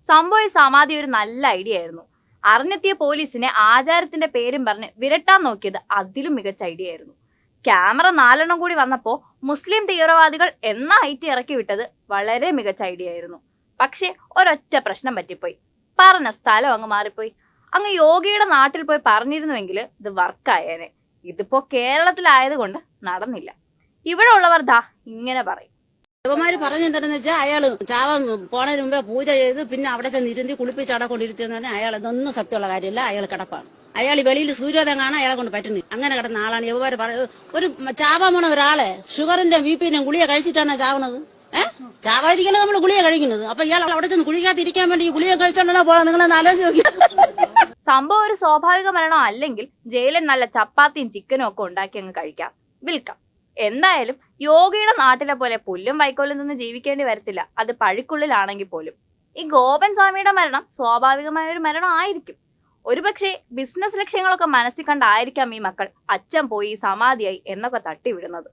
സംഭവ സമാധി ഒരു നല്ല ഐഡിയ ആയിരുന്നു. അറിഞ്ഞെത്തിയ പോലീസിനെ ആചാരത്തിന്റെ പേരും പറഞ്ഞ് വിരട്ടാൻ നോക്കിയത് അതിലും മികച്ച ഐഡിയ ആയിരുന്നു. ക്യാമറ 4 കൂടി വന്നപ്പോ മുസ്ലിം തീവ്രവാദികൾ എന്ന ഐറ്റി ഇറക്കി വിട്ടത് വളരെ മികച്ച ഐഡിയ ആയിരുന്നു. പക്ഷെ ഒരൊറ്റ പ്രശ്നം പറ്റിപ്പോയി. പറഞ്ഞ സ്ഥലം അങ്ങ് മാറിപ്പോയി. അങ്ങ് യോഗിയുടെ നാട്ടിൽ പോയി പറഞ്ഞിരുന്നുവെങ്കിൽ ഇത് വർക്കായേനെ. ഇതിപ്പോ കേരളത്തിലായതുകൊണ്ട് നടന്നില്ല. ഇവിടെ ഉള്ളവർ ദാ ഇങ്ങനെ പറയും. ദേവന്മാര് പറഞ്ഞെന്താണെന്ന് വെച്ചാൽ അയാള് ചാവാൻ പോണതിന് മുമ്പേ പൂജ ചെയ്ത് പിന്നെ അവിടെ ചെന്ന് ഇരുത്തി കുളിപ്പിച്ച് അവിടെ കൊണ്ടിരുത്തിയെന്ന് പറഞ്ഞാൽ അയാൾ ഇതൊന്നും സത്യമുള്ള കാര്യമില്ല. അയാൾ കിടപ്പാണ്. അയാൾ വെളിയിൽ സൂര്യോദയം കാണാൻ അയാളെ കൊണ്ട് പറ്റുന്നില്ല. അങ്ങനെ കിടന്ന ആളാണ് ദേവന്മാര് പറയുന്നത്. ഒരു ചാവാൻ പോണ ഒരാളെ ഷുഗറിന്റെ ബിപിന്റെ ഗുളിക കഴിച്ചിട്ടാണ് ചാവണത്. ചാവാതിരിക്കല നമ്മൾ ഗുളിക കഴിക്കുന്നത്. അപ്പൊ ഇയാൾ അവിടെ ചെന്ന് കുഴിക്കാതിരിക്കാൻ വേണ്ടി ഈ ഗുളിക കഴിച്ചോണ്ടാ പോകാം. നിങ്ങളെന്ന് ആലോചിച്ച് നോക്കി. സംഭവം ഒരു സ്വാഭാവിക മരണം അല്ലെങ്കിൽ ജയിലിൽ നല്ല ചപ്പാത്തിയും ചിക്കനും ഒക്കെ ഉണ്ടാക്കി അങ്ങ് കഴിക്കാം, വിൽക്കാം. എന്തായാലും യോഗിയുടെ നാട്ടിലെ പോലെ പുല്ലും വൈക്കോലിൽ നിന്ന് ജീവിക്കേണ്ടി വരത്തില്ല, അത് പഴിക്കുള്ളിലാണെങ്കിൽ പോലും. ഈ ഗോപൻ സ്വാമിയുടെ മരണം സ്വാഭാവികമായ ഒരു മരണം ആയിരിക്കും. ഒരുപക്ഷെ ബിസിനസ് ലക്ഷ്യങ്ങളൊക്കെ മനസ്സിൽ കണ്ടായിരിക്കാം ഈ മക്കൾ അച്ഛൻ പോയി സമാധിയായി എന്നൊക്കെ തട്ടിവിടുന്നത്.